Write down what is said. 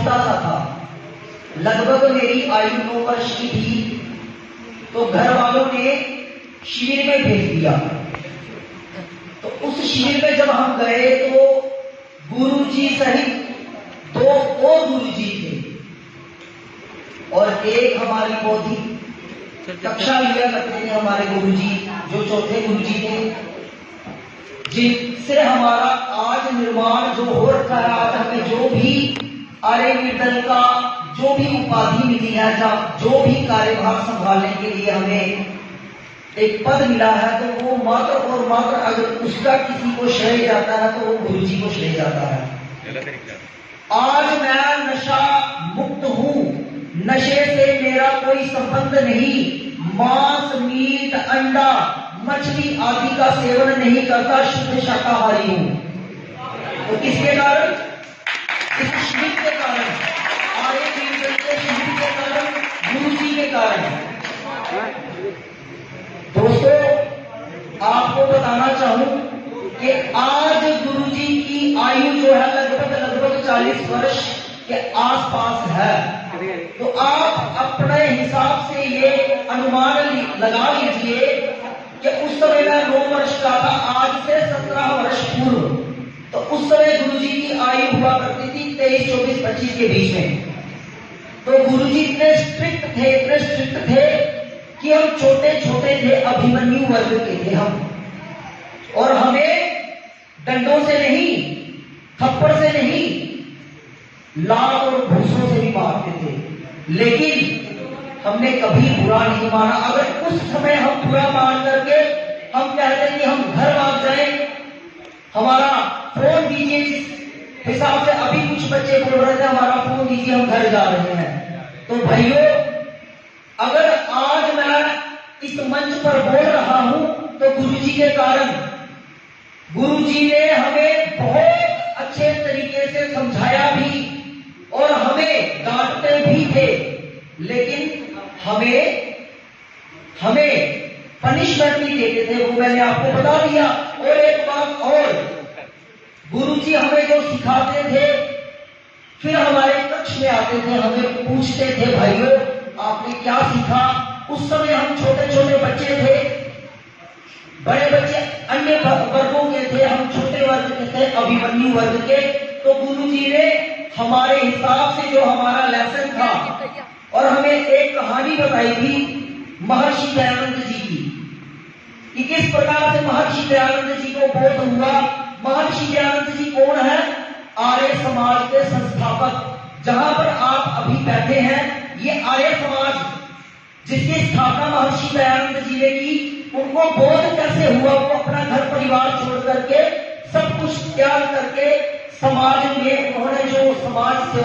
छोटा सा था, लगभग मेरी आयु 9 वर्ष की थी, तो घर वालों ने शिविर में भेज दिया। तो उस शिविर में जब हम गए तो गुरुजी सहित 2 और गुरुजी थे और एक हमारी बौद्धिक कक्षा लिया करते थे हमारे गुरुजी, जो चौथे गुरुजी थे, जिनसे हमारा आज निर्माण जो हो रखा है। आज हमें जो भी आर्यविदल का जो भी उपाधि मिली है, जो भी कार्यभार संभालने के लिए हमें एक पद मिला है, तो वो मात्र और मात्र अगर उसका किसी को श्रेय जाता है तो वो गुरुजी को श्रेय जाता है। आज मैं नशा मुक्त हूं, नशे से मेरा कोई संबंध नहीं, मांस, मीट, अंडा, मछली आदि का सेवन नहीं करता, शुद्ध शाकाहारी हूं। तो किसके कारण? इस शिविर के कारण, आर्यविदल के शिविर के कारण, गुरुजी के कारण। दोस्तों, आपको बताना चाहूं कि आज गुरुजी की आयु जो है लगभग 40 वर्ष के आसपास है। तो आप अपने हिसाब से ये अनुमान लगा लीजिए कि उस समय मैं 9 वर्ष का था, आज से 17 वर्ष पूर्व। तो उस समय गुरुजी की आयु हुआ करती थी 23, 24, 25 के बीच में। तो गुरुजी इतने स्ट्रिक्ट थे कि हम छोटे छोटे थे, अभिमन्यु वर्ग के थे हम, और हमें डंडों से नहीं, थप्पड़ से नहीं, लात और घूसों से भी मारते थे। लेकिन हमने कभी बुरा नहीं माना। अगर उस समय हम बुरा मान करके हम कहते कि हम घर भाग जाए, हमारा फोन दीजिए, जिस हिसाब से अभी कुछ बच्चे बोल रहे थे हमारा फोन दीजिए, हम घर जा रहे हैं। तो भाइयों, अगर आज मैं इस मंच पर बोल रहा हूं तो गुरुजी के कारण। गुरुजी ने हमें बहुत अच्छे तरीके से समझाया भी और हमें डांटते भी थे, लेकिन हमें पनिशमेंट भी देते थे, वो मैंने आपको बता दिया। और एक बात और, गुरुजी हमें जो सिखाते थे, फिर हमारे कक्ष में आते थे, हमें पूछते थे, भाइयों आपने क्या सीखा? उस समय हम छोटे छोटे बच्चे थे, बड़े बच्चे अन्य वर्गों के थे, हम छोटे वर्ग के थे, अभिमन्यु वर्ग के। तो गुरुजी ने हमारे हिसाब से जो हमारा लेसन था, और हमें एक कहानी बताई थी महर्षि दयानंद जी की, कि किस प्रकार से महर्षि दयानंद जी को बोध हुआ। महर्षि दयानंद जी कौन है? आर्य समाज के संस्थापक। जहां पर आप अभी बैठे हैं, ये आर्य समाज जिसकी स्थापना महर्षि दयानंद जी ने की, उनको बोध कैसे हुआ? वो अपना घर परिवार छोड़ करके, सब कुछ त्याग करके समाज में उन्होंने जो समाज से